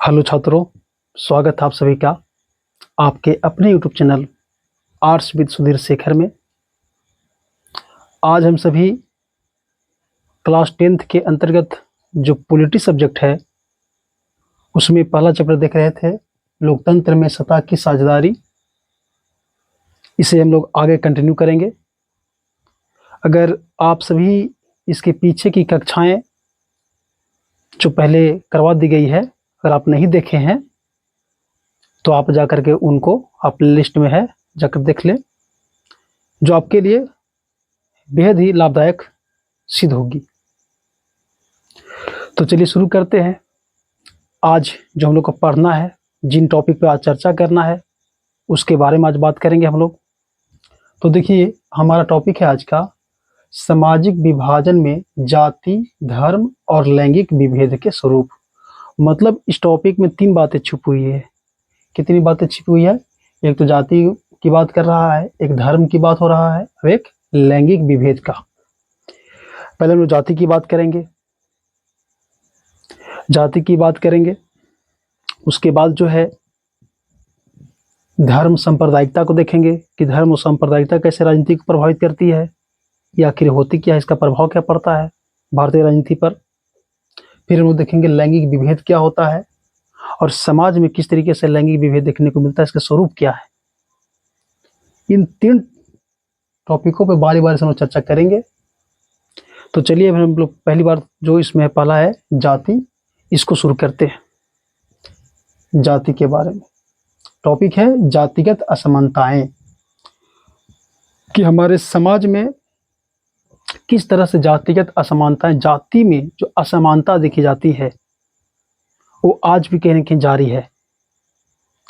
Hello छात्रों, स्वागत है आप सभी का आपके अपने YouTube channel arts with Sudhir Shekhar में। आज हम सभी क्लास 10th के अंतर्गत जो पॉलिटी सब्जेक्ट है उसमें पहला चैप्टर देख रहे थे, लोकतंत्र में सत्ता की साझेदारी। इसे हम लोग आगे कंटिन्यू करेंगे। अगर आप सभी इसके पीछे की कक्षाएं जो पहले करवा दी गई है, अगर आप नहीं देखे हैं तो आप जाकर के उनको आप लिस्ट में है जाकर देख लें, जो आपके लिए बेहद ही लाभदायक सिद्ध होगी। तो चलिए शुरू करते हैं। आज जो हम लोग को पढ़ना है, जिन टॉपिक पे आज चर्चा करना है उसके बारे में आज बात करेंगे हम लोग। तो देखिए, हमारा टॉपिक है आज का सामाजिक विभाजन में जाति, धर्म और लैंगिक विभेद के स्वरूप। मतलब इस टॉपिक में 3 बातें छुपी हुई है। कितनी बातें छिपी हुई है? एक तो जाति की बात कर रहा है, एक धर्म की बात हो रहा है और एक लैंगिक विभेद का। पहले हम लोग जाति की बात करेंगे। जाति की बात करेंगे, उसके बाद जो है धर्म सांप्रदायिकता को देखेंगे कि धर्म और सांप्रदायिकता कैसे राजनीति को प्रभावित करती है, या आखिर होती क्या है, इसका प्रभाव क्या पड़ता है भारतीय राजनीति पर। फिर हम लोग देखेंगे लैंगिक विभेद क्या होता है और समाज में किस तरीके से लैंगिक विभेद देखने को मिलता है, इसका स्वरूप क्या है। इन 3 टॉपिकों पर बारी बारी से हम लोग चर्चा करेंगे। तो चलिए हम लोग पहली बार जो इसमें पहला है जाति, इसको शुरू करते हैं। जाति के बारे में टॉपिक है जातिगत असमानताएं, कि हमारे समाज में किस तरह से जातिगत असमानताएं, जाति में जो असमानता देखी जाती है वो आज भी कहीं न कहीं जारी है।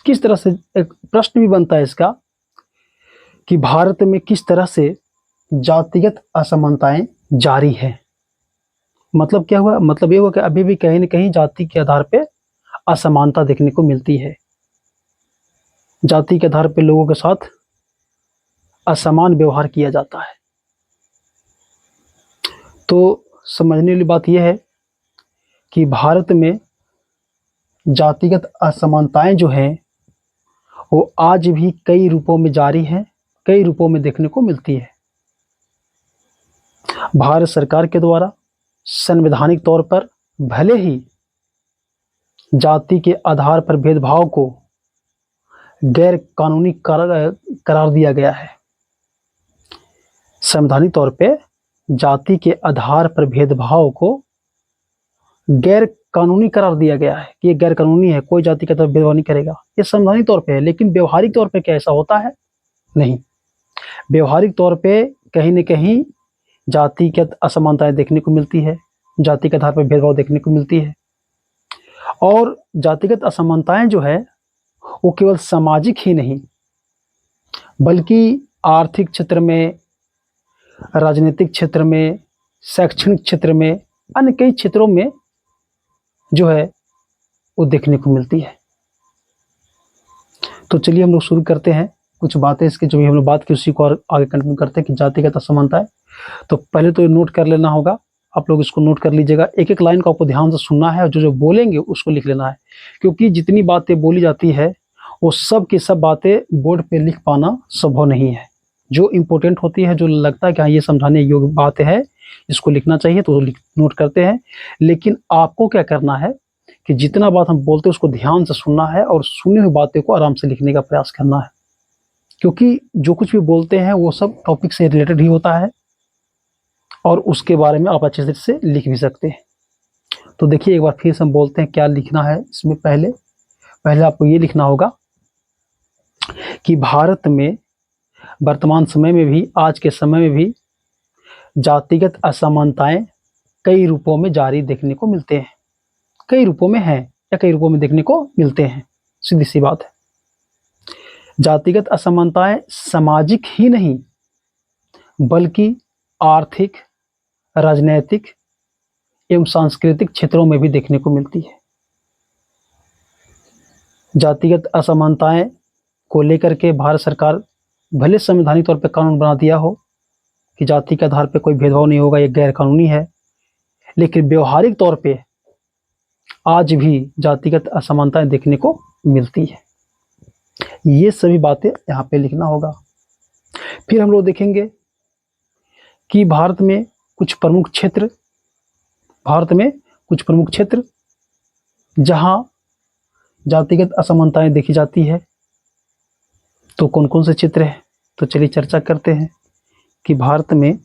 किस तरह से, एक प्रश्न भी बनता है इसका कि भारत में किस तरह से जातिगत असमानताएं जारी है। मतलब क्या हुआ? मतलब ये हुआ कि अभी भी कहीं न कहीं जाति के आधार पे असमानता देखने को मिलती है। जाति के आधार पे लोगों के साथ असमान व्यवहार किया जाता है। तो समझने वाली बात यह है कि भारत में जातिगत असमानताएं जो हैं वो आज भी कई रूपों में जारी हैं, कई रूपों में देखने को मिलती है। भारत सरकार के द्वारा संवैधानिक तौर पर भले ही जाति के आधार पर भेदभाव को गैर कानूनी करार दिया गया है। संवैधानिक तौर पे जाति के आधार पर भेदभाव को गैर कानूनी करार दिया गया है कि ये गैर कानूनी है, कोई जाति का तरफ भेदभाव नहीं करेगा। ये संवैधानिक तौर पे है, लेकिन व्यवहारिक तौर पे क्या ऐसा होता है? नहीं। व्यवहारिक तौर पे कहीं न कहीं जातिगत असमानताएं देखने को मिलती है, जाति के आधार पर भेदभाव देखने को मिलती है। और जातिगत असमानताएं जो है वो केवल सामाजिक ही नहीं बल्कि आर्थिक क्षेत्र में, राजनीतिक क्षेत्र में, शैक्षणिक क्षेत्र में, अन्य कई क्षेत्रों में जो है वो देखने को मिलती है। तो चलिए हम लोग शुरू करते हैं कुछ बातें इसकी, जो भी हम लोग बात की उसी को और आगे कंटिन्यू करते हैं कि जातिगत असमानताएं। तो पहले तो नोट कर लेना होगा, आप लोग इसको नोट कर लीजिएगा। एक एक लाइन को आपको ध्यान से सुनना है और जो जो बोलेंगे उसको लिख लेना है, क्योंकि जितनी बातें बोली जाती है वो सब की सब बातें बोर्ड पे लिख पाना संभव नहीं है। जो इम्पोर्टेंट होती है, जो लगता है कि हाँ ये समझाने योग्य बात है, इसको लिखना चाहिए, तो नोट करते हैं। लेकिन आपको क्या करना है कि जितना बात हम बोलते हैं उसको ध्यान से सुनना है और सुनी हुई बातें को आराम से लिखने का प्रयास करना है, क्योंकि जो कुछ भी बोलते हैं वो सब टॉपिक से रिलेटेड ही होता है और उसके बारे में आप अच्छे से लिख भी सकते हैं। तो देखिए एक बार फिर से हम बोलते हैं क्या लिखना है इसमें। पहले आपको ये लिखना होगा कि भारत में वर्तमान समय में भी, आज के समय में भी जातिगत असमानताएं कई रूपों में जारी देखने को मिलते हैं। कई रूपों में हैं या कई रूपों में देखने को मिलते हैं, सीधी सी बात है। जातिगत असमानताएं सामाजिक ही नहीं बल्कि आर्थिक, राजनैतिक एवं सांस्कृतिक क्षेत्रों में भी देखने को मिलती है। जातिगत असमानताएं को लेकर के भारत सरकार भले संवैधानिक तौर पर कानून बना दिया हो कि जाति के आधार पर कोई भेदभाव नहीं होगा, ये गैर कानूनी है, लेकिन व्यवहारिक तौर पे आज भी जातिगत असमानताएं देखने को मिलती है। ये सभी बातें यहाँ पे लिखना होगा। फिर हम लोग देखेंगे कि भारत में कुछ प्रमुख क्षेत्र जहाँ जातिगत असमानताएं देखी जाती है, तो कौन कौन से क्षेत्र हैं। तो चलिए चर्चा करते हैं कि भारत में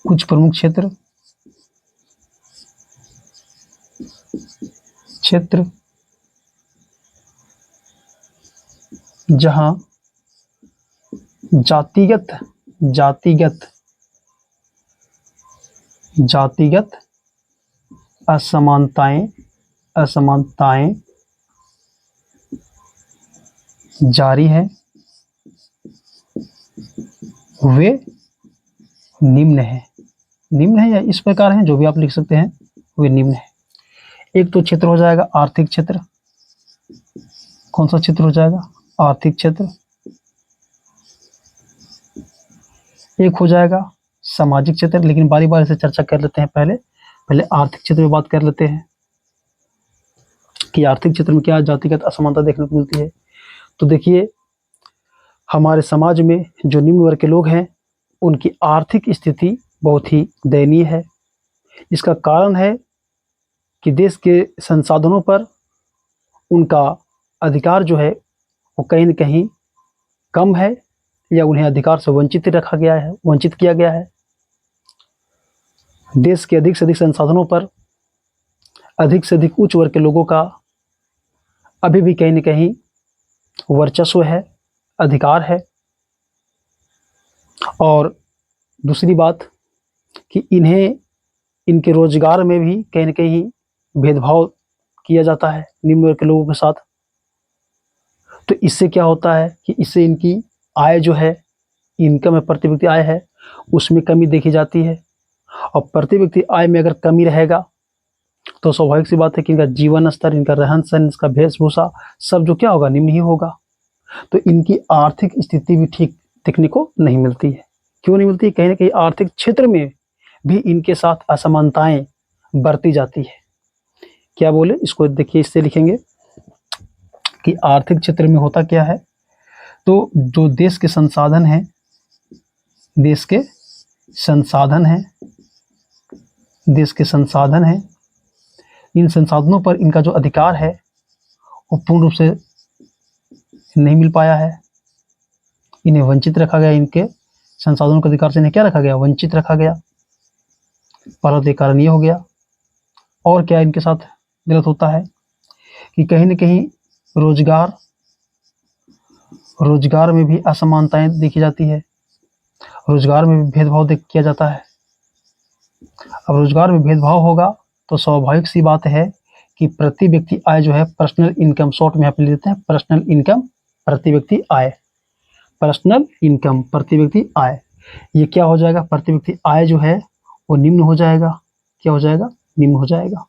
कुछ प्रमुख क्षेत्र जहां जातिगत असमानताएं जारी है, वे निम्न है या इस प्रकार हैं, जो भी आप लिख सकते हैं, वे निम्न है। एक तो क्षेत्र हो जाएगा आर्थिक क्षेत्र। कौन सा क्षेत्र हो जाएगा? आर्थिक क्षेत्र। एक हो जाएगा सामाजिक क्षेत्र, लेकिन बारी बारी से चर्चा कर लेते हैं। पहले आर्थिक क्षेत्र में बात कर लेते हैं कि आर्थिक क्षेत्र में क्या जातिगत असमानता देखने को मिलती है। तो देखिए, हमारे समाज में जो निम्न वर्ग के लोग हैं, उनकी आर्थिक स्थिति बहुत ही दयनीय है। इसका कारण है कि देश के संसाधनों पर उनका अधिकार जो है वो कहीं न कहीं कम है, या उन्हें अधिकार से वंचित किया गया है। देश के अधिक से अधिक संसाधनों पर अधिक से अधिक उच्च वर्ग के लोगों का अभी भी कहीं न कहीं वर्चस्व है, अधिकार है। और दूसरी बात कि इनके रोजगार में भी कहीं न कहीं भेदभाव किया जाता है निम्न वर्ग के लोगों के साथ। तो इससे क्या होता है कि इससे इनकी आय जो है, इनकम है, प्रति व्यक्ति आय है, उसमें कमी देखी जाती है। और प्रति व्यक्ति आय में अगर कमी रहेगा तो स्वाभाविक सी बात है कि इनका जीवन स्तर, इनका रहन सहन, इसका वेशभूषा सब जो क्या होगा, निम्न ही होगा। तो इनकी आर्थिक स्थिति भी ठीक देखने को नहीं मिलती है। क्यों नहीं मिलती? कहीं ना कहीं आर्थिक क्षेत्र में भी इनके साथ असमानताएं बरती जाती है। क्या बोले इसको? देखिए, इससे लिखेंगे कि आर्थिक क्षेत्र में होता क्या है। तो जो देश के संसाधन हैं, इन संसाधनों पर इनका जो अधिकार है वो पूर्ण रूप से नहीं मिल पाया है। इन्हें वंचित रखा गया, इनके संसाधनों के अधिकार से इन्हें क्या रखा गया? वंचित रखा गया। पहला कारण ये हो गया। और क्या इनके साथ गलत होता है कि कहीं न कहीं रोजगार में भी असमानताएं देखी जाती है, रोजगार में भी भेदभाव किया जाता है। अब रोजगार में भेदभाव होगा तो स्वाभाविक सी बात है कि प्रति व्यक्ति आय जो है, पर्सनल इनकम, शॉर्ट में यहाँ पे लेते हैं पर्सनल इनकम प्रति व्यक्ति आय, पर्सनल इनकम प्रति व्यक्ति आय, ये क्या हो जाएगा? प्रति व्यक्ति आय जो है वो निम्न हो जाएगा। क्या हो जाएगा? निम्न हो जाएगा।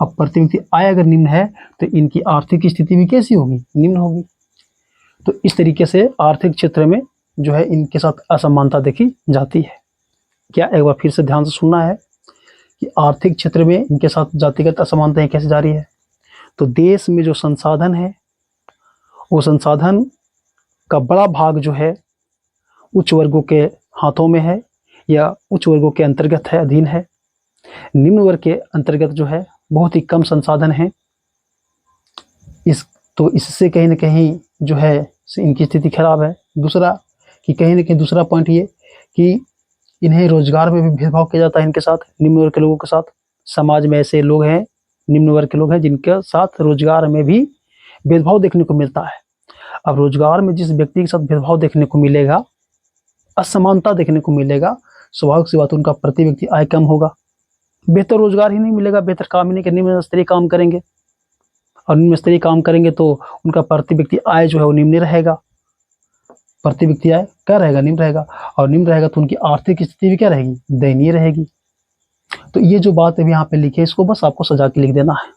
अब प्रति व्यक्ति आय अगर निम्न है तो इनकी आर्थिक स्थिति भी कैसी होगी? निम्न होगी। तो इस तरीके से आर्थिक क्षेत्र में जो है इनके साथ असमानता देखी जाती है। क्या एक बार फिर से ध्यान से सुनना है कि आर्थिक क्षेत्र में इनके साथ जातिगत असमानताएं कैसे जारी है। तो देश में जो संसाधन है, वो संसाधन का बड़ा भाग जो है उच्च वर्गों के हाथों में है, या उच्च वर्गों के अंतर्गत है, अधीन है। निम्न वर्ग के अंतर्गत जो है बहुत ही कम संसाधन है। तो इससे कहीं न कहीं जो है इनकी स्थिति खराब है। दूसरा कि कहीं न कहीं दूसरा पॉइंट ये कि इन्हें रोजगार में भी भेदभाव किया जाता है इनके साथ, निम्न वर्ग के लोगों के साथ। समाज में ऐसे लोग हैं, निम्न वर्ग के लोग हैं, जिनके साथ रोजगार में भी भेदभाव देखने को मिलता है। अब रोजगार में जिस व्यक्ति के साथ भेदभाव देखने को मिलेगा, असमानता देखने को मिलेगा, स्वाभाविक सी बात उनका प्रति व्यक्ति आय कम होगा, बेहतर रोजगार ही नहीं मिलेगा, बेहतर काम ही नहीं करेंगे, निम्न स्तरीय काम करेंगे। और निम्न स्तरीय काम करेंगे तो उनका प्रति व्यक्ति आय जो है वो निम्न रहेगा। प्रति व्यक्ति आय क्या रहेगा? निम्न रहेगा। और निम्न रहेगा तो उनकी आर्थिक स्थिति भी क्या रहेगी? दयनीय रहेगी। तो ये जो बात अभी यहाँ पे लिखे है, इसको बस आपको सजा के लिख देना है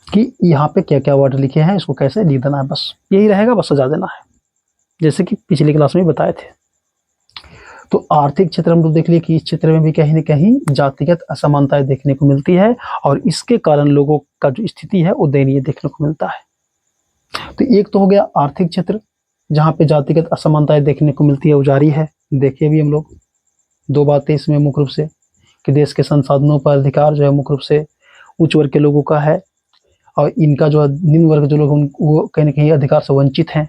कि यहाँ पे क्या क्या वर्ड लिखे हैं, इसको कैसे लिख देना है, बस यही रहेगा, बस सजा देना है। जैसे कि पिछली क्लास में बताए थे। तो आर्थिक क्षेत्र हम लोग देख लिए कि इस क्षेत्र में भी कहीं न कहीं जातिगत असमानताएं देखने को मिलती है और इसके कारण लोगों का जो स्थिति है वो दयनीय देखने को मिलता है। तो एक तो हो गया आर्थिक क्षेत्र, जहाँ पे जातिगत असमानताएं देखने को मिलती है, वो जारी है। देखिए भी हम लोग दो बातें इसमें मुख्य रूप से कि देश के संसाधनों पर अधिकार जो है मुख्य रूप से उच्च वर्ग के लोगों का है और इनका जो है निम्न वर्ग जो लोग वो कहीं न कहीं अधिकार से वंचित हैं।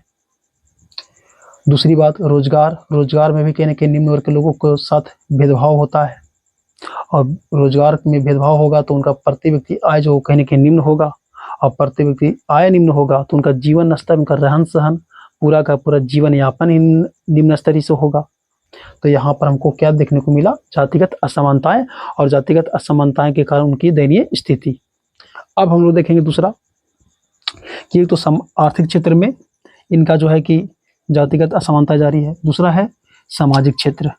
दूसरी बात रोजगार में भी कहीं न कहीं निम्न वर्ग के लोगों के साथ भेदभाव होता है और रोजगार में भेदभाव होगा तो उनका प्रति व्यक्ति आय जो कहीं न कहीं निम्न होगा और प्रति व्यक्ति आय निम्न होगा तो उनका जीवन स्तर, उनका रहन-सहन, पूरा का पूरा जीवन यापन निम्न स्तरीय से होगा। तो यहाँ पर हमको क्या देखने को मिला? जातिगत असमानताएं और जातिगत असमानताएं के कारण उनकी दयनीय स्थिति। अब हम लोग देखेंगे दूसरा कि तो आर्थिक क्षेत्र में इनका जो है कि जातिगत असमानता जारी है। दूसरा है सामाजिक क्षेत्र,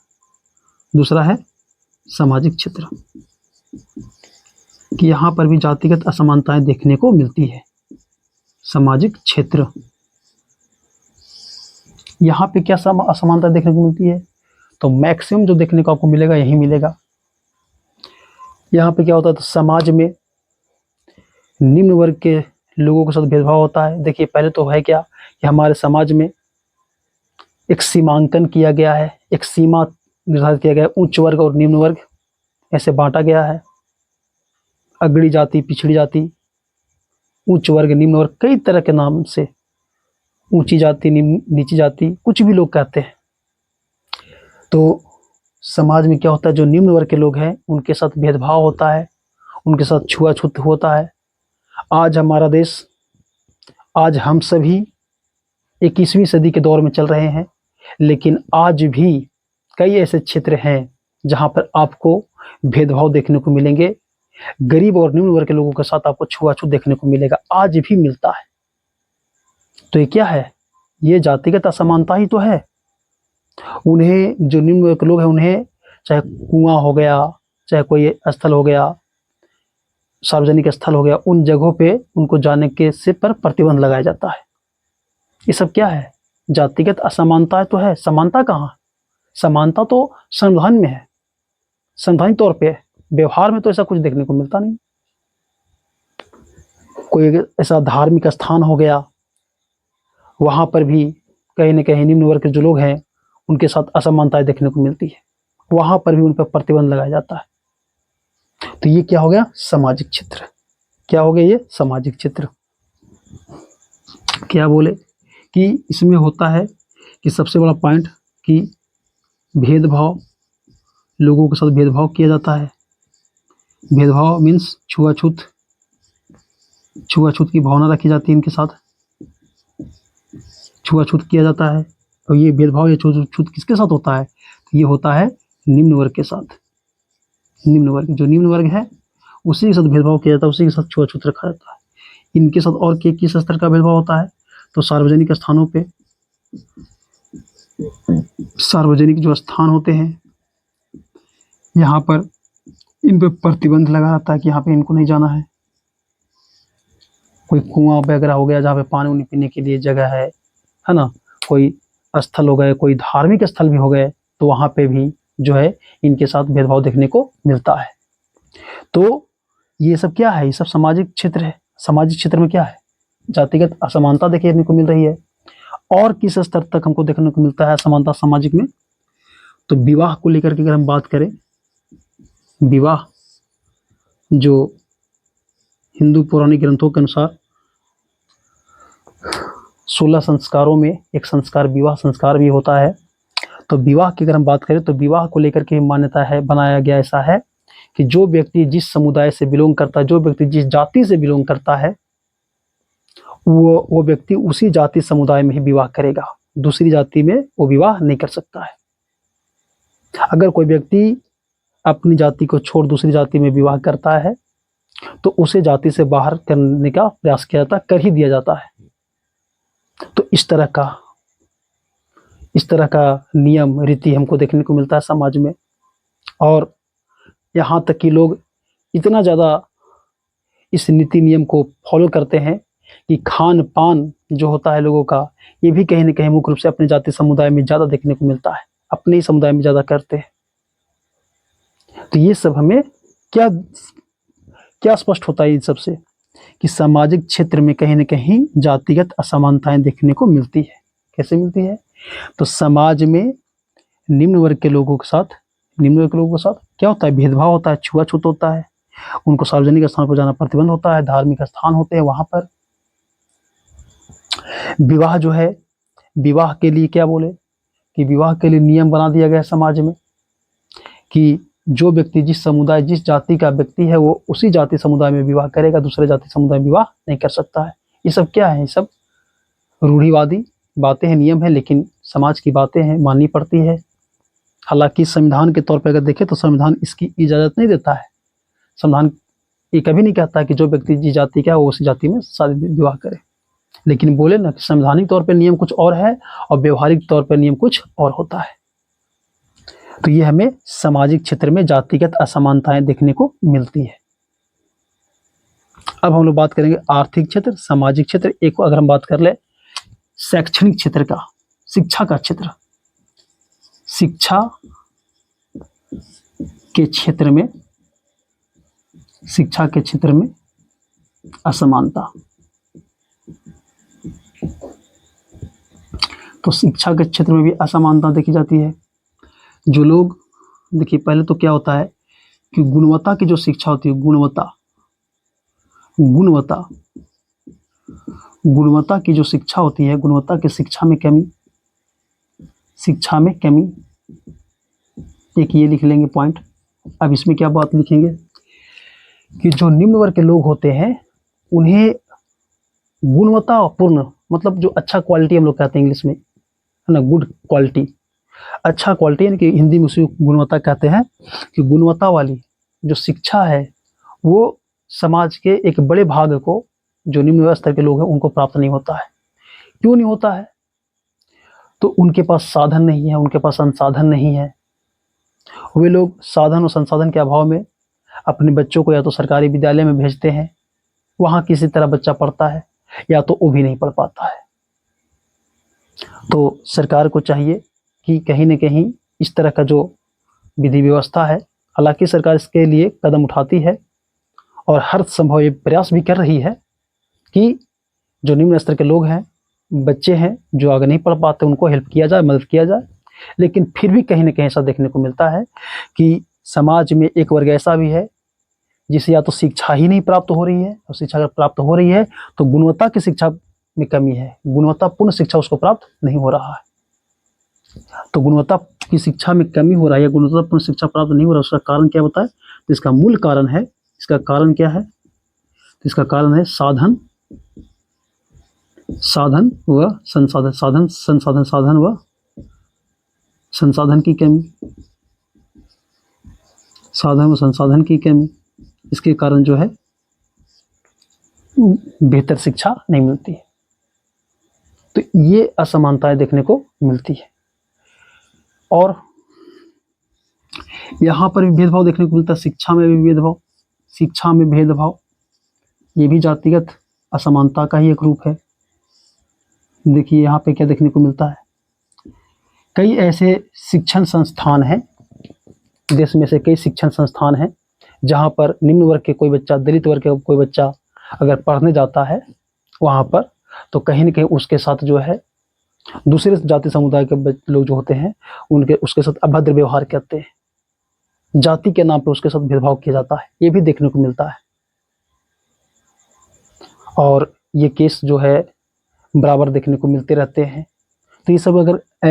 कि यहाँ पर भी जातिगत असमानताएं देखने को मिलती है। सामाजिक क्षेत्र, यहाँ पे क्या असमानता देखने को मिलती है? तो मैक्सिमम जो देखने को आपको मिलेगा यही मिलेगा। यहाँ पे क्या होता है? तो समाज में निम्न वर्ग के लोगों के साथ भेदभाव होता है। देखिए पहले तो है क्या कि हमारे समाज में एक सीमांकन किया गया है, एक सीमा निर्धारित किया गया है, उच्च वर्ग और निम्न वर्ग ऐसे बांटा गया है। अग्रणी जाति, पिछड़ी जाति, उच्च वर्ग, निम्न वर्ग, कई तरह के नाम से, ऊंची जाति, नीची जाति, कुछ भी लोग कहते हैं। तो समाज में क्या होता है? जो निम्न वर्ग के लोग हैं उनके साथ भेदभाव होता है, उनके साथ छुआछूत होता है। आज हमारा देश, आज हम सभी 21वीं सदी के दौर में चल रहे हैं, लेकिन आज भी कई ऐसे क्षेत्र हैं जहां पर आपको भेदभाव देखने को मिलेंगे। गरीब और निम्न वर्ग के लोगों के साथ आपको छुआछूत देखने को मिलेगा, आज भी मिलता है। तो ये क्या है? ये जातिगत असमानता ही तो है। उन्हें जो निम्न वर्ग के लोग हैं उन्हें चाहे कुआं हो गया, चाहे कोई स्थल हो गया, सार्वजनिक स्थल हो गया, उन जगहों पे उनको जाने के से पर प्रतिबंध लगाया जाता है। ये सब क्या है? जातिगत असमानता तो है। समानता कहाँ? समानता तो संविधान में है, संवैधानिक तौर पे। व्यवहार में तो ऐसा कुछ देखने को मिलता नहीं। कोई ऐसा धार्मिक स्थान हो गया, वहां पर भी कहीं न कहीं निम्न वर्ग के जो लोग हैं उनके साथ असमानताएं देखने को मिलती है, वहां पर भी उन पर प्रतिबंध लगाया जाता है। तो ये क्या हो गया? सामाजिक क्षेत्र। क्या हो गया ये? सामाजिक क्षेत्र। क्या बोले कि इसमें होता है कि सबसे बड़ा पॉइंट कि भेदभाव, लोगों के साथ भेदभाव किया जाता है। भेदभाव मीन्स छुआछूत की भावना रखी जाती है, इनके साथ छुआछूत किया जाता है। और ये भेदभाव या छुआछूत किसके साथ होता है? तो ये होता है निम्न वर्ग के साथ। निम्न वर्ग, जो निम्न वर्ग है उसी के साथ भेदभाव किया जाता है, उसी के साथ छुआछूत रखा जाता है। इनके साथ और किस स्तर का भेदभाव होता है? तो सार्वजनिक स्थानों पे, सार्वजनिक जो स्थान होते हैं यहाँ पर इन पे प्रतिबंध लगा जाता है कि यहाँ पे इनको नहीं जाना है। कोई कुआं वगैरह हो गया जहाँ पे पानी उनी पीने के लिए जगह है ना, कोई स्थल हो गए, कोई धार्मिक स्थल भी हो गए, तो वहाँ पे भी जो है इनके साथ भेदभाव देखने को मिलता है। तो ये सब क्या है? ये सब सामाजिक क्षेत्र है। सामाजिक क्षेत्र में क्या है? जातिगत असमानता देखने को मिल रही है। और किस स्तर तक हमको देखने को मिलता है असमानता सामाजिक में? तो विवाह को लेकर के अगर हम बात करें, विवाह जो हिंदू पौराणिक ग्रंथों के अनुसार 16 संस्कारों में एक संस्कार विवाह संस्कार भी होता है। तो विवाह की अगर हम बात करें तो विवाह को लेकर के मान्यता है, बनाया गया ऐसा है कि जो व्यक्ति जिस समुदाय से बिलोंग करता है, जो व्यक्ति जिस जाति से बिलोंग करता है, वो व्यक्ति उसी जाति समुदाय में ही विवाह करेगा, दूसरी जाति में वो विवाह नहीं कर सकता है। अगर कोई व्यक्ति अपनी जाति को छोड़ दूसरी जाति में विवाह करता है तो उसे जाति से बाहर करने का प्रयास किया जाता है, कर ही दिया जाता है। तो इस तरह का नियम रीति हमको देखने को मिलता है समाज में। और यहाँ तक कि लोग इतना ज़्यादा इस नीति नियम को फॉलो करते हैं कि खान पान जो होता है लोगों का, ये भी कहीं न कहीं मुख्य रूप से अपने जाति समुदाय में ज़्यादा देखने को मिलता है, अपने ही समुदाय में ज़्यादा करते हैं। तो ये सब हमें क्या क्या स्पष्ट होता है इन सब से, कि सामाजिक क्षेत्र में कहीं न कहीं जातिगत असमानताएँ देखने को मिलती है। कैसे मिलती है? तो समाज में निम्न वर्ग के लोगों के साथ क्या होता है? भेदभाव होता है, छुआ-छूत होता है, उनको सार्वजनिक स्थान पर जाना प्रतिबंध होता है, धार्मिक स्थान होते हैं वहाँ पर। विवाह जो है, विवाह के लिए क्या बोले कि विवाह के लिए नियम बना दिया गया है समाज में, कि जो व्यक्ति जिस समुदाय, जिस जाति का व्यक्ति है, वो उसी जाति समुदाय में विवाह करेगा, दूसरे जाति समुदाय में विवाह नहीं कर सकता है। ये सब क्या है? ये सब रूढ़िवादी बातें हैं, नियम है, लेकिन समाज की बातें हैं, माननी पड़ती है। हालाँकि संविधान के तौर पे अगर देखें तो संविधान इसकी इजाज़त नहीं देता है। संविधान ये कभी नहीं कहता कि जो व्यक्ति जिस जाति का है वो उसी जाति में शादी विवाह करे। लेकिन बोले ना कि संवैधानिक तौर पे नियम कुछ और है और व्यवहारिक तौर पे नियम कुछ और होता है। तो ये हमें सामाजिक क्षेत्र में जातिगत असमानताएं देखने को मिलती है। अब हम लोग बात करेंगे आर्थिक क्षेत्र, सामाजिक क्षेत्र। एक अगर हम बात कर ले शैक्षणिक क्षेत्र का, शिक्षा का क्षेत्र, शिक्षा के क्षेत्र में असमानता। तो शिक्षा के क्षेत्र में भी असमानता देखी जाती है। जो लोग, देखिए पहले तो क्या होता है कि गुणवत्ता की जो शिक्षा होती है, गुणवत्ता की जो शिक्षा होती है, गुणवत्ता की शिक्षा में कमी, एक ये लिख लेंगे पॉइंट। अब इसमें क्या बात लिखेंगे कि जो निम्न वर्ग के लोग होते हैं उन्हें गुणवत्तापूर्ण, मतलब जो अच्छा क्वालिटी हम लोग कहते हैं इंग्लिश में, है ना, गुड क्वालिटी, अच्छा क्वालिटी, यानी कि हिंदी में उसी गुणवत्ता कहते हैं, कि गुणवत्ता वाली जो शिक्षा है वो समाज के एक बड़े भाग को, जो निम्न स्तर के लोग हैं, उनको प्राप्त नहीं होता है। क्यों नहीं होता है? तो उनके पास साधन नहीं है, उनके पास संसाधन नहीं है। वे लोग साधन और संसाधन के अभाव में अपने बच्चों को या तो सरकारी विद्यालय में भेजते हैं, वहाँ किसी तरह बच्चा पढ़ता है, या तो वो भी नहीं पढ़ पाता है। तो सरकार को चाहिए कि कहीं न कहीं इस तरह का जो विधि व्यवस्था है, हालांकि सरकार इसके लिए कदम उठाती है और हर संभव ये प्रयास भी कर रही है कि जो निम्न स्तर के लोग हैं, बच्चे हैं जो आगे नहीं पढ़ पाते, उनको हेल्प किया जाए, मदद किया जाए। लेकिन फिर भी कहीं न कहीं ऐसा देखने को मिलता है कि समाज में एक वर्ग ऐसा भी है जिसे या तो शिक्षा ही नहीं प्राप्त हो रही है, और शिक्षा अगर प्राप्त हो रही है तो गुणवत्ता की शिक्षा में कमी है, गुणवत्तापूर्ण शिक्षा उसको प्राप्त नहीं हो रहा है। तो गुणवत्ता की शिक्षा में कमी हो रहा है, गुणवत्तापूर्ण शिक्षा प्राप्त नहीं हो रहा, उसका कारण क्या बताए? तो इसका मूल कारण है, इसका कारण क्या है? तो इसका कारण है साधन व संसाधन की कमी, साधन व संसाधन की कमी। इसके कारण जो है बेहतर शिक्षा नहीं मिलती है। तो ये असमानताएं देखने को मिलती है। और यहाँ पर भी भेदभाव देखने को मिलता है, शिक्षा में भी भेदभाव, ये भी जातिगत असमानता का ही एक रूप है। देखिए यहाँ पे क्या देखने को मिलता है, कई ऐसे शिक्षण संस्थान हैं, देश में से कई शिक्षण संस्थान हैं जहाँ पर निम्न वर्ग के कोई बच्चा, दलित वर्ग के कोई बच्चा अगर पढ़ने जाता है वहाँ पर, तो कहीं न कहीं उसके साथ जो है दूसरे जाति समुदाय के लोग जो होते हैं उसके साथ अभद्र व्यवहार करते हैं, जाति के नाम पे उसके साथ भेदभाव किया जाता है, ये भी देखने को मिलता है। और ये केस जो है बराबर देखने को मिलते रहते हैं। तो ये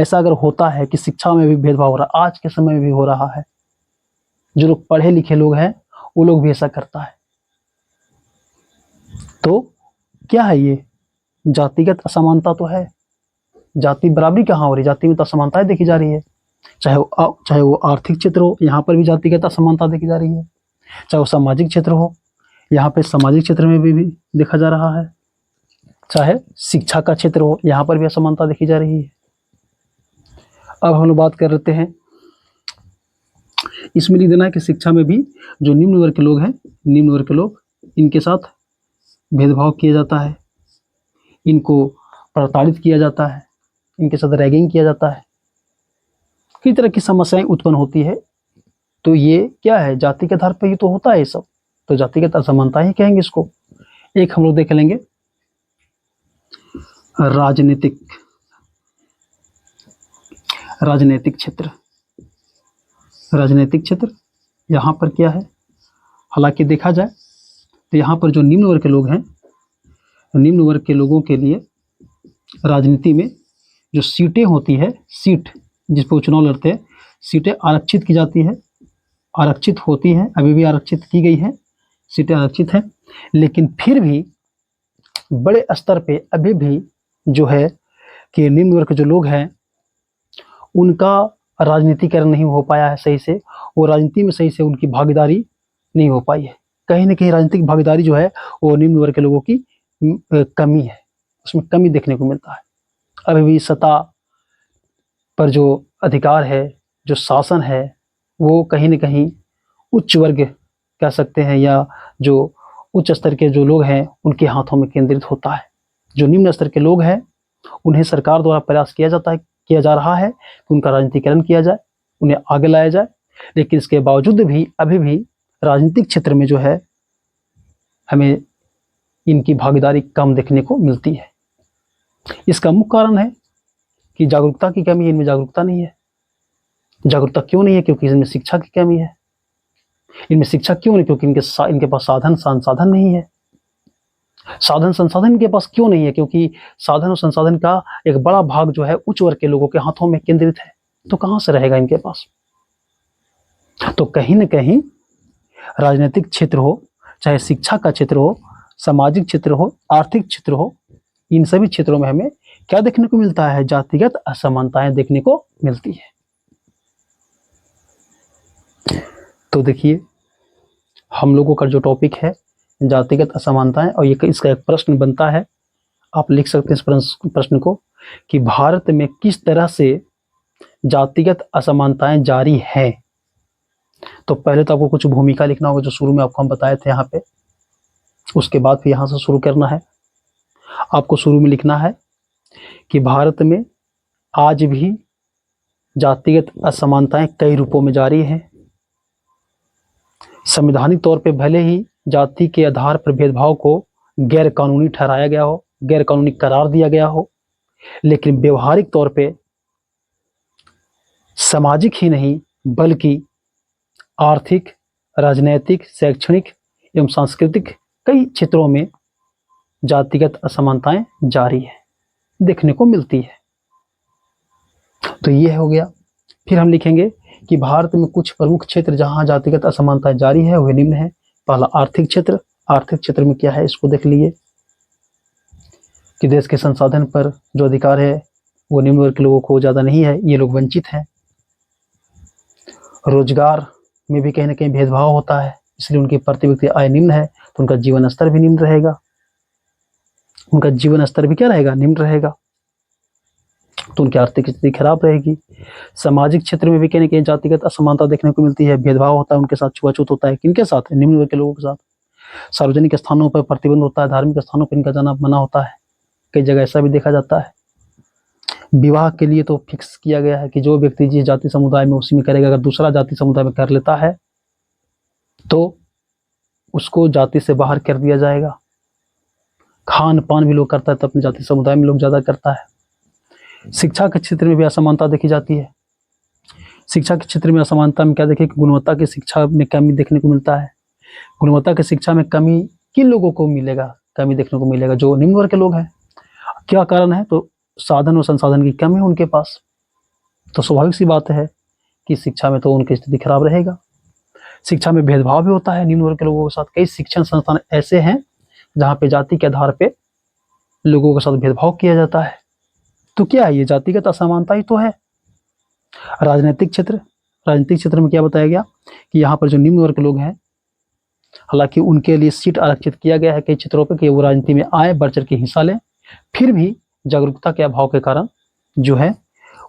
सब अगर होता है कि शिक्षा में भी भेदभाव हो रहा है, आज के समय में भी हो रहा है, जो लोग पढ़े लिखे लोग हैं वो लोग भी ऐसा करता है, तो क्या है ये? जातिगत असमानता तो है। जाति बराबरी कहाँ हो रही? जाति में तो असमानताएं देखी जा रही है, चाहे वो आर्थिक क्षेत्र हो, यहाँ पर भी जातिगत असमानता देखी जा रही है, चाहे वो सामाजिक क्षेत्र हो, यहाँ पे सामाजिक क्षेत्र में भी देखा जा रहा है, चाहे शिक्षा का क्षेत्र हो, यहाँ पर भी असमानता देखी जा रही है। अब हम लोग बात कर लेते हैं, इसमें लिख देना है कि शिक्षा में भी जो निम्न वर्ग के लोग हैं, इनके साथ भेदभाव किया जाता है, इनको प्रताड़ित किया जाता है, इनके साथ रैगिंग किया जाता है, कई तरह की समस्याएं उत्पन्न होती है। तो ये क्या है, जाति के आधार पर ही तो होता है ये सब, तो जातिगत असमानता ही कहेंगे इसको। एक हम लोग देख लेंगे राजनीतिक क्षेत्र। राजनीतिक क्षेत्र यहाँ पर क्या है, हालांकि देखा जाए तो यहाँ पर जो निम्न वर्ग के लोग हैं, निम्न वर्ग के लोगों के लिए राजनीति में जो सीटें होती है, सीट जिस पर चुनाव लड़ते हैं, सीटें आरक्षित की जाती है, आरक्षित होती है, अभी भी आरक्षित की गई है, सीटें आरक्षित हैं। लेकिन फिर भी बड़े स्तर पे अभी भी जो है कि निम्न वर्ग के जो लोग हैं उनका राजनीतिकरण नहीं हो पाया है सही से, वो राजनीति में सही से उनकी भागीदारी नहीं हो पाई है। कहीं ना कहीं राजनीतिक भागीदारी जो है वो निम्न वर्ग के लोगों की कमी है, उसमें कमी देखने को मिलता है। अभी भी सत्ता पर जो अधिकार है, जो शासन है, वो कहीं ना कहीं उच्च वर्ग कह सकते हैं या जो उच्च स्तर के जो लोग हैं उनके हाथों में केंद्रित होता है। जो निम्न स्तर के लोग हैं उन्हें सरकार द्वारा प्रयास किया जा रहा है कि उनका राजनीतिकरण किया जाए, उन्हें आगे लाया जाए, लेकिन इसके बावजूद भी अभी भी राजनीतिक क्षेत्र में जो है हमें इनकी भागीदारी कम देखने को मिलती है। इसका मुख्य कारण है कि जागरूकता की कमी है, इनमें जागरूकता नहीं है। जागरूकता क्यों नहीं है? क्योंकि इनमें शिक्षा की कमी है। इनमें शिक्षा क्यों नहीं? क्योंकि इनके पास साधन संसाधन नहीं है। साधन संसाधन इनके पास क्यों नहीं है? क्योंकि साधन और संसाधन का एक बड़ा भाग जो है उच्च वर्ग के लोगों के हाथों में केंद्रित है, तो कहां से रहेगा इनके पास? तो कहीं ना कहीं राजनीतिक क्षेत्र हो, चाहे शिक्षा का क्षेत्र हो, सामाजिक क्षेत्र हो, आर्थिक क्षेत्र हो, इन सभी क्षेत्रों में हमें क्या देखने को मिलता है? जातिगत असमानताएं देखने को मिलती है। तो देखिए, हम लोगों का जो टॉपिक है जातिगत असमानताएं, और ये इसका एक प्रश्न बनता है, आप लिख सकते हैं इस प्रश्न को कि भारत में किस तरह से जातिगत असमानताएं जारी हैं। तो पहले तो आपको कुछ भूमिका लिखना होगा जो शुरू में आपको हम बताए थे यहाँ पे, उसके बाद फिर यहाँ से शुरू करना है। आपको शुरू में लिखना है कि भारत में आज भी जातिगत असमानताएं कई रूपों में जारी हैं। संवैधानिक तौर पे भले ही जाति के आधार पर भेदभाव को गैर कानूनी ठहराया गया हो, गैर कानूनी करार दिया गया हो, लेकिन व्यवहारिक तौर पे सामाजिक ही नहीं बल्कि आर्थिक, राजनैतिक, शैक्षणिक एवं सांस्कृतिक कई क्षेत्रों में जातिगत असमानताएं जारी है, देखने को मिलती है। तो ये हो गया। फिर हम लिखेंगे कि भारत में कुछ प्रमुख क्षेत्र जहां जातिगत असमानताएं जारी है वे निम्न है। पहला आर्थिक क्षेत्र। आर्थिक क्षेत्र में क्या है इसको देख लीजिए कि देश के संसाधन पर जो अधिकार है वो निम्न वर्ग के लोगों को ज्यादा नहीं है, ये लोग वंचित हैं। रोजगार में भी कहीं ना कहीं भेदभाव होता है, इसलिए उनकी प्रति व्यक्ति आय निम्न है, तो उनका जीवन स्तर भी निम्न रहेगा। उनका जीवन स्तर भी क्या रहेगा? निम्न रहेगा, तो उनकी आर्थिक स्थिति खराब रहेगी। सामाजिक क्षेत्र में भी कहीं ना कहीं जातिगत असमानता देखने को मिलती है, भेदभाव होता है, उनके साथ छुआछूत होता है। किनके साथ? निम्न वर्ग के लोगों के साथ। सार्वजनिक स्थानों पर प्रतिबंध होता है, धार्मिक स्थानों पर इनका जाना मना होता है, कई जगह ऐसा भी देखा जाता है। विवाह के लिए तो फिक्स किया गया है कि जो व्यक्ति जिस जाति समुदाय में उसी में करेगा, अगर दूसरा जाति समुदाय में कर लेता है तो उसको जाति से बाहर कर दिया जाएगा। खान पान भी लोग करता है तो अपनी जाति समुदाय में लोग ज्यादा करता है। शिक्षा के क्षेत्र में भी असमानता देखी जाती है। शिक्षा के क्षेत्र में असमानता में क्या देखें कि गुणवत्ता की शिक्षा में कमी देखने को मिलता है। गुणवत्ता की शिक्षा में कमी किन लोगों को मिलेगा? कमी देखने को मिलेगा जो निम्न वर्ग के लोग हैं। क्या कारण है? तो साधन और संसाधन की कमी है उनके पास, तो स्वाभाविक सी बात है कि शिक्षा में तो उनकी स्थिति खराब रहेगा। शिक्षा में भेदभाव भी होता है निम्न वर्ग के लोगों के साथ। कई शिक्षण संस्थान ऐसे हैं जहाँ पे जाति के आधार पे लोगों के साथ भेदभाव किया जाता है। तो क्या है? ये जातिगत असमानता ही तो है। राजनीतिक क्षेत्र में क्या बताया गया कि यहाँ पर जो निम्न वर्ग के लोग हैं, हालांकि उनके लिए सीट आरक्षित किया गया है कई क्षेत्रों पर कि वो राजनीति में आए, बढ़ चढ़ के हिस्सा लें, फिर भी जागरूकता के अभाव के कारण जो है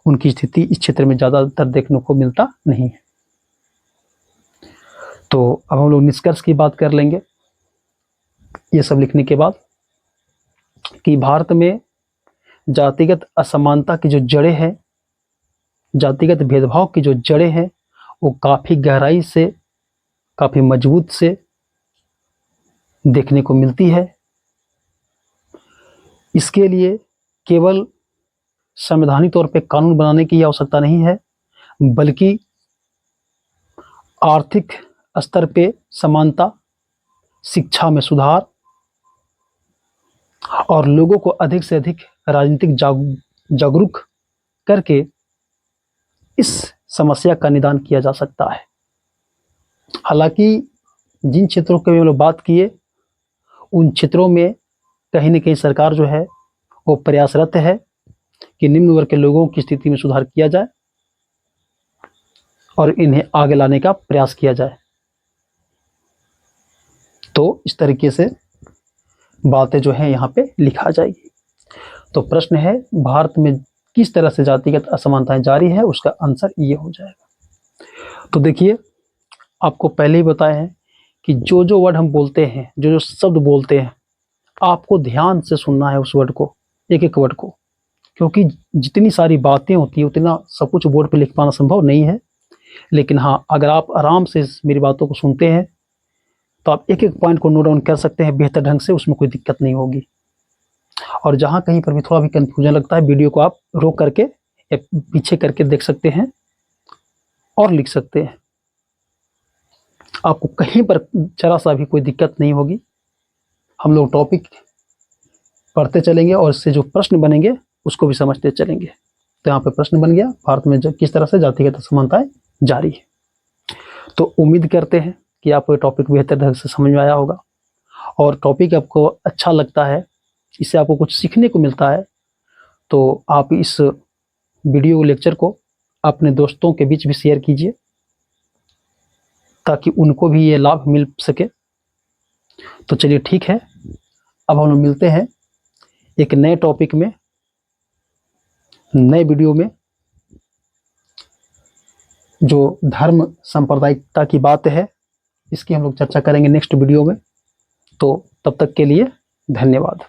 उनकी स्थिति इस क्षेत्र में ज्यादातर देखने को मिलता नहीं है। तो अब हम लोग निष्कर्ष की बात कर लेंगे ये सब लिखने के बाद कि भारत में जातिगत असमानता की जो जड़ें हैं, जातिगत भेदभाव की जो जड़ें हैं, वो काफ़ी गहराई से, काफ़ी मजबूत से देखने को मिलती है। इसके लिए केवल संवैधानिक तौर पे कानून बनाने की आवश्यकता नहीं है, बल्कि आर्थिक स्तर पे समानता, शिक्षा में सुधार और लोगों को अधिक से अधिक राजनीतिक जागरूक करके इस समस्या का निदान किया जा सकता है। हालांकि जिन क्षेत्रों की हम लोग बात किए, उन क्षेत्रों में कहीं न कहीं सरकार जो है वो प्रयासरत है कि निम्न वर्ग के लोगों की स्थिति में सुधार किया जाए और इन्हें आगे लाने का प्रयास किया जाए। तो इस तरीके से बातें जो हैं यहाँ पे लिखा जाएगी। तो प्रश्न है, भारत में किस तरह से जातिगत असमानताएं जारी है, उसका आंसर ये हो जाएगा। तो देखिए, आपको पहले ही बताया है कि जो जो वर्ड हम बोलते हैं, जो जो शब्द बोलते हैं, आपको ध्यान से सुनना है उस वर्ड को, एक एक वर्ड को, क्योंकि जितनी सारी बातें होती है उतना सब कुछ बोर्ड पे लिख पाना संभव नहीं है। लेकिन हाँ, अगर आप आराम से मेरी बातों को सुनते हैं तो आप एक एक पॉइंट को नोट डाउन कर सकते हैं बेहतर ढंग से, उसमें कोई दिक्कत नहीं होगी। और जहाँ कहीं पर भी थोड़ा भी कन्फ्यूजन लगता है, वीडियो को आप रोक करके या पीछे करके देख सकते हैं और लिख सकते हैं। आपको कहीं पर जरा सा भी कोई दिक्कत नहीं होगी। हम लोग टॉपिक पढ़ते चलेंगे और इससे जो प्रश्न बनेंगे उसको भी समझते चलेंगे। तो यहाँ पे प्रश्न बन गया, भारत में किस तरह से जातिगत असमानताएं जारी है। तो उम्मीद करते हैं कि आपको ये टॉपिक बेहतर ढंग से समझ में आया होगा और टॉपिक आपको अच्छा लगता है, इससे आपको कुछ सीखने को मिलता है, तो आप इस वीडियो लेक्चर को अपने दोस्तों के बीच भी शेयर कीजिए ताकि उनको भी ये लाभ मिल सके। तो चलिए ठीक है, अब हम लोग मिलते हैं एक नए टॉपिक में, नए वीडियो में, जो धर्म सांप्रदायिकता की बात है इसकी हम लोग चर्चा करेंगे नेक्स्ट वीडियो में। तो तब तक के लिए धन्यवाद।